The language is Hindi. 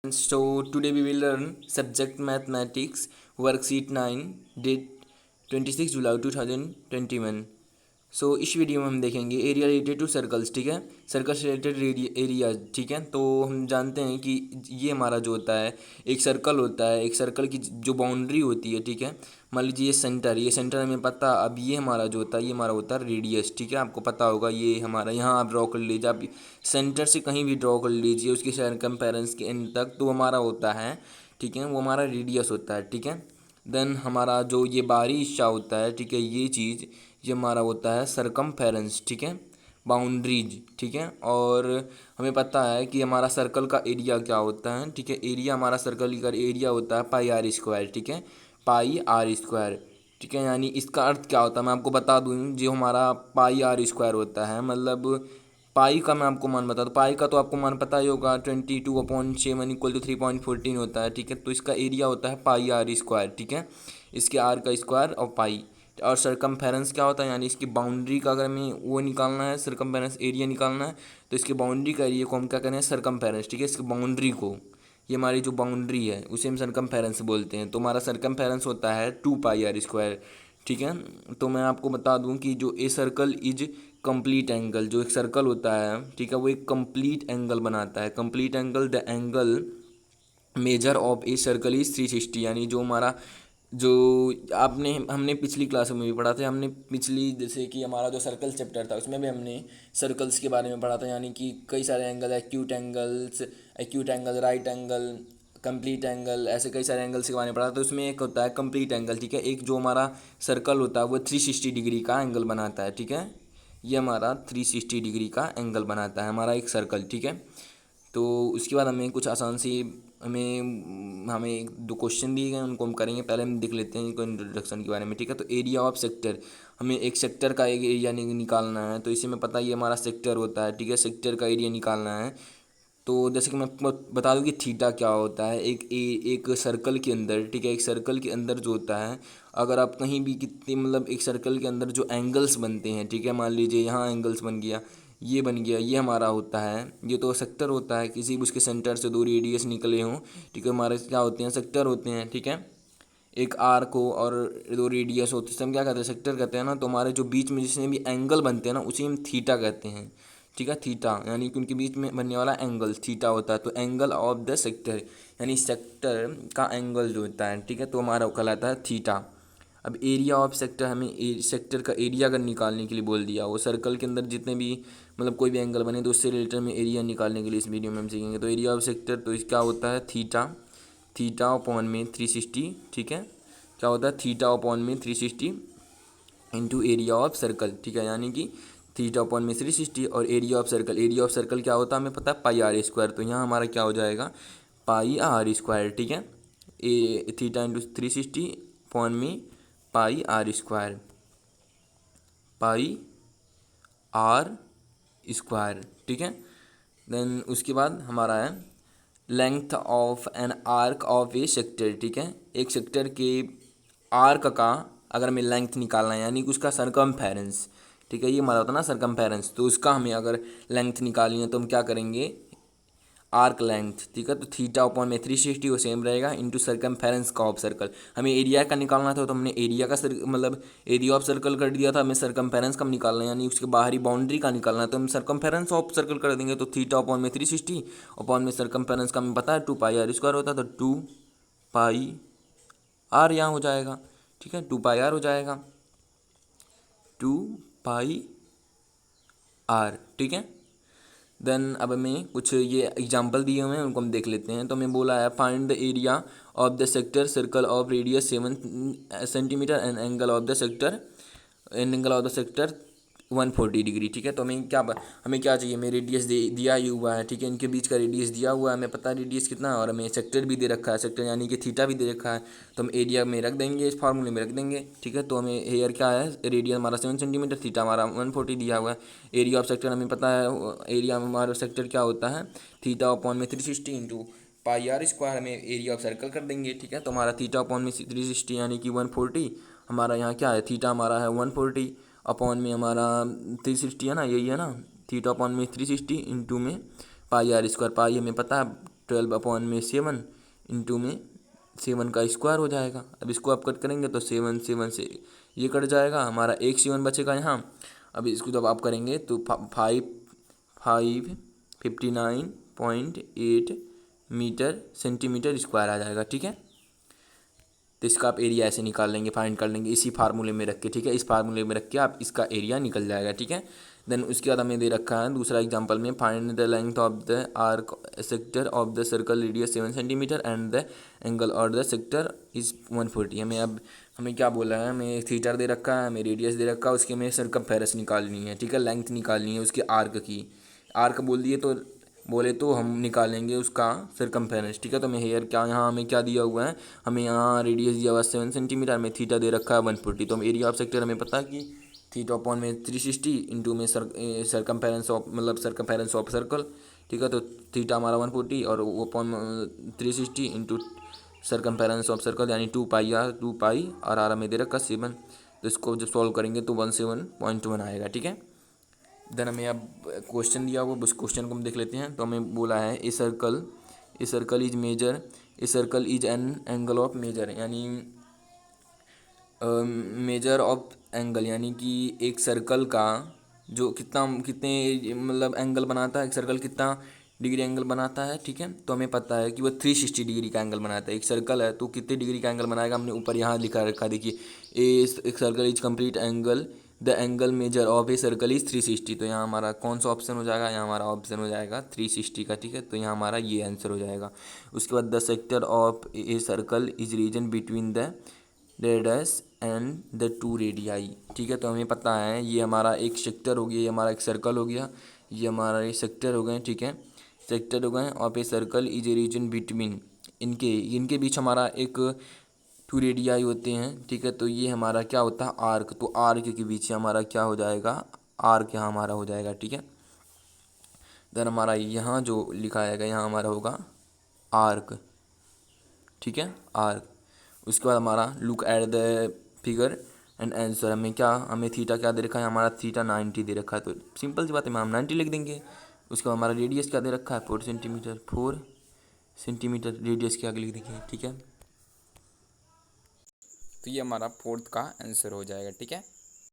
So today we will learn subject mathematics worksheet 9 date 26 जुलाई 2021। इस वीडियो में हम देखेंगे एरिया रिलेटेड टू सर्कल्स। ठीक है, सर्कल से रिलेटेड एरिया। ठीक है, तो हम जानते हैं कि ये हमारा जो होता है एक सर्कल होता है, एक सर्कल की जो बाउंड्री होती है। ठीक है, मान लीजिए ये सेंटर हमें पता। अब ये हमारा जो होता है ये हमारा होता है रेडियस। ठीक है, आपको पता होगा ये हमारा, यहाँ आप ड्रॉ कर लीजिए, आप सेंटर से कहीं भी ड्रॉ कर लीजिए उसके सरकमफेरेंस के एंड तक, तो हमारा होता है, ठीक है, वो हमारा रेडियस होता है। ठीक है, देन हमारा जो ये बाहरी हिस्सा होता है, ठीक है, ये चीज़ ये हमारा होता है सरकमफेरेंस। ठीक है, बाउंड्रीज। ठीक है, और हमें पता है कि हमारा सर्कल का एरिया क्या होता है। ठीक है, एरिया हमारा सर्कल का एरिया होता है पाई आर स्क्वायर। ठीक है, पाई आर स्क्वायर। ठीक है, यानी इसका अर्थ क्या होता है मैं आपको बता दूँ। जो हमारा पाई आर स्क्वायर होता है, मतलब पाई का मैं आपको मान बता दूँ। पाई का तो आपको मान पता ही होगा, 22/7 इक्वल टू 3.14 होता है। ठीक है, तो इसका एरिया होता है पाई आर स्क्वायर। ठीक है, इसके आर का स्क्वायर और पाई। और सरकमफेरेंस क्या होता है, यानी इसकी बाउंड्री का अगर हमें वो निकालना है, सरकमफेरेंस एरिया निकालना है, तो इसकी बाउंड्री का एरिया को हम क्या करें, सरकमफेरेंस। ठीक है, इसकी बाउंड्री को, ये हमारी जो बाउंड्री है उसे हम सरकमफेरेंस बोलते हैं। तो हमारा सरकमफेरेंस होता है 2 पाई आर स्क्वायर। ठीक है, तो मैं आपको बता दूं कि जो ए सर्कल इज कंप्लीट एंगल, जो एक सर्कल होता है, ठीक है, वो एक कंप्लीट एंगल बनाता है। Complete angle, the angle measure of A circle is 360। यानी जो हमारा जो आपने हमने पिछली क्लास में भी पढ़ा था, हमने पिछली जैसे कि हमारा जो सर्कल चैप्टर था उसमें भी हमने सर्कल्स के बारे में पढ़ा था। यानी कि कई सारे angle, acute angle, right angle, complete angle, ऐसे कई सारे एंगल्स के बारे में पढ़ा। तो उसमें एक होता है कंप्लीट एंगल। ठीक है, एक जो हमारा सर्कल होता है वो 360 डिग्री का एंगल बनाता है। ठीक है, ये हमारा 360 डिग्री का एंगल बनाता है हमारा एक सर्कल। ठीक है, तो उसके बाद हमें कुछ आसान सी हमें हमें एक दो क्वेश्चन दिए गए, उनको हम करेंगे। पहले हम देख लेते हैं इनको इंट्रोडक्शन के बारे में। ठीक है, तो एरिया ऑफ सेक्टर, हमें एक सेक्टर का एक एरिया निकालना है। तो इसे में पता है ये हमारा सेक्टर होता है। ठीक है, सेक्टर का एरिया निकालना है। तो जैसे कि मैं आपको बता दूं कि थीटा क्या होता है एक सर्कल के अंदर। ठीक है, एक सर्कल के अंदर जो होता है, अगर आप कहीं भी कितनी मतलब एक सर्कल के अंदर जो एंगल्स बनते हैं, ठीक है, मान लीजिए यहाँ एंगल्स बन गया, ये बन गया, ये हमारा होता है, ये तो सेक्टर होता है। किसी भी उसके सेंटर से दो रेडियस निकले हों, ठीक है, हमारे क्या होते हैं, सेक्टर होते हैं। ठीक है, एक आर को और दो रेडियस होते हैं, हम क्या कहते हैं, सेक्टर कहते हैं ना। तो हमारे जो बीच में जितने भी एंगल बनते हैं ना उसे हम थीटा कहते हैं। ठीक है, थीटा यानी कि उनके बीच में बनने वाला एंगल थीटा होता है। तो एंगल ऑफ द सेक्टर, यानी सेक्टर का एंगल जो होता है, ठीक है, तो हमारा कहलाता है थीटा। अब एरिया ऑफ सेक्टर, हमें सेक्टर का एरिया अगर निकालने के लिए बोल दिया, वो सर्कल के अंदर जितने भी मतलब कोई भी एंगल बने तो उससे रिलेटेड में एरिया निकालने के लिए इस वीडियो में हम सीखेंगे। तो एरिया ऑफ सेक्टर तो इसका होता है थीटा, थीटा अपॉन में 360। ठीक है, क्या होता है, थीटा अपॉन में 360 इंटू एरिया ऑफ सर्कल। ठीक है, यानी कि थीटा अपॉन में 360 और area of circle, area of circle क्या होता है हमें पता है, पाई आर स्क्वायर। तो यहाँ हमारा क्या हो जाएगा, पाई आर स्क्वायर। ठीक है, ए थीटा इंटू 360 अपॉन में pi r square, pi r square. ठीक है, देन उसके बाद हमारा है length of an arc of a sector. ठीक है, एक सेक्टर के आर्क का अगर हमें लेंथ निकालना है, यानी कि उसका सरकमफेरेंस। ठीक है, ये हमारा होता है ना सरकमफेरेंस, तो उसका हमें अगर लेंथ निकालनी है तो हम क्या करेंगे, आर्क लेंथ। ठीक है, तो थीटा अपॉन में 360 वो सेम रहेगा इंटू सरकमफेरेंस का ऑफ सर्कल। हमें एरिया का निकालना था तो हमने एरिया का मतलब एरिया ऑफ सर्कल कर दिया था। हमें सरकमफेरेंस का निकालना है, यानी उसके बाहरी बाउंड्री का निकालना है, तो हम सरकमफेरेंस ऑफ सर्कल कर देंगे। तो थीटा अपॉन में 360 अपॉन में सरकमफेरेंस का हमें पता है 2 पाई आर स्क्वायर होता है, तो 2 पाई आर यहाँ हो जाएगा। ठीक है, 2 पाई आर हो जाएगा, 2 पाई आर। ठीक है, देन अब हमें कुछ ये एग्जांपल दिए हुए हैं, उनको हम देख लेते हैं। तो हमें बोला है find the area of the sector circle of radius 7 centimetre and angle of the sector, and angle of the sector 140 degree. ठीक है, तो हमें क्या चाहिए, हमें रेडियस दिया ही हुआ है। ठीक है, इनके बीच का रेडियस दिया हुआ है, हमें पता है रेडियस कितना है, और हमें सेक्टर भी दे रखा है, सेक्टर यानी कि थीटा भी दे रखा है। तो हम एरिया में रख देंगे, इस फार्मूले में रख देंगे। ठीक है, तो हमें हेयर क्या है, रेडियस हमारा 7 सेंटीमीटर, थीटा हमारा 140 दिया हुआ है। एरिया ऑफ सेक्टर हमें पता है, एरिया हमारा सेक्टर क्या होता है, थीटा अपॉन में 360 इंटू पाई आर स्क्वायर, हमें एरिया ऑफ सर्कल कर देंगे। ठीक है, तो हमारा थीटा अपॉन में 360 यानी कि 140, हमारा यहाँ क्या है, थीटा हमारा है 140 अपॉन में हमारा 360 है ना, यही है ना, थीटा अपॉन में 360 इंटू में पाई आर स्क्वायर। पाई हमें पता है 12/7 इंटू में 7 का स्क्वायर हो जाएगा। अब इसको आप कट करेंगे तो 7 से ये कट जाएगा, हमारा एक 7 बचेगा यहाँ। अब इसको जब आप करेंगे तो 559.8 मीटर सेंटीमीटर स्क्वायर आ जाएगा, ठीक है। तो इसका आप एरिया ऐसे निकाल लेंगे, फाइंड कर लेंगे इसी फार्मूले में रख के, ठीक है। इस फार्मूले में रख के आप इसका एरिया निकल जाएगा, ठीक है। देन उसके बाद हमें दे रखा है दूसरा एग्जांपल में, find the length of the arc sector of the circle radius 7 centimetre and the angle और द सेक्टर इज 140। हमें क्या बोला है, हमें थीटा दे रखा है, हमें रेडियस दे रखा है, उसके हमें सरकमफेरेंस निकालनी है, ठीक है, लेंथ निकालनी है उसके आर्क की। आर्क बोले तो हम निकालेंगे उसका सरकमफेरेंस, ठीक है। तो हमें हेयर क्या यहाँ हमें क्या दिया हुआ है, हमें यहाँ रेडियस दिया हुआ है 7 सेंटीमीटर, हमें थीटा दे रखा है 140। तो हम एरिया ऑफ सेक्टर हमें पता है कि थीटा अपॉन में 360 इंटू में सरकमफेरेंस ऑफ सर्कल, ठीक है। तो थीटा हमारा 140 और वो upon 360 into circumference of circle यानी 2 पाई और आर हमें दे रखा 7। तो इसको जब सॉल्व करेंगे तो 107.1 आएगा, ठीक है। देन हमें अब क्वेश्चन दिया हुआ, उस क्वेश्चन को हम देख लेते हैं। तो हमें बोला है a circle is an angle of measure, यानी मेजर ऑफ एंगल, यानी कि एक सर्कल का जो कितने मतलब एंगल बनाता है, एक सर्कल कितना डिग्री एंगल बनाता है, ठीक है। तो हमें पता है कि वो 360 डिग्री का एंगल बनाता है। एक सर्कल है तो कितने डिग्री का एंगल बनाएगा, हमने ऊपर यहाँ लिखा रखा, देखिए एक circle is complete angle, the angle measure of A circle is 360। तो यहाँ हमारा कौन सा ऑप्शन हो जाएगा, यहाँ हमारा ऑप्शन हो जाएगा 360 का, ठीक है। तो यहाँ हमारा ये आंसर हो जाएगा। उसके बाद the sector of A circle is region between the radius and the 2 radii, ठीक है। तो हमें पता है ये हमारा एक सेक्टर हो गया, ये हमारा एक सर्कल हो गया, ये हमारा एक सेक्टर हो गए, ठीक है, सेक्टर हो गए। Of A circle is a region between, इनके बीच हमारा एक 2 रेडियाई होते हैं, ठीक है। तो ये हमारा क्या होता है, आर्क। तो आर्क के बीच हमारा क्या हो जाएगा, आर्क यहाँ हमारा हो जाएगा, ठीक है। देन हमारा यहाँ जो लिखा आएगा यहाँ हमारा होगा आर्क, ठीक है, आर्क। उसके बाद हमारा look at the figure and answer, हमें थीटा क्या दे रखा है, हमारा थीटा 90 दे रखा है। तो सिंपल सी बात है, हम 90 लिख देंगे। उसके बाद हमारा रेडियस क्या दे रखा है, 4 सेंटीमीटर रेडियस के आगे लिख देंगे, ठीक है। तो ये हमारा 4th का आंसर हो जाएगा, ठीक है।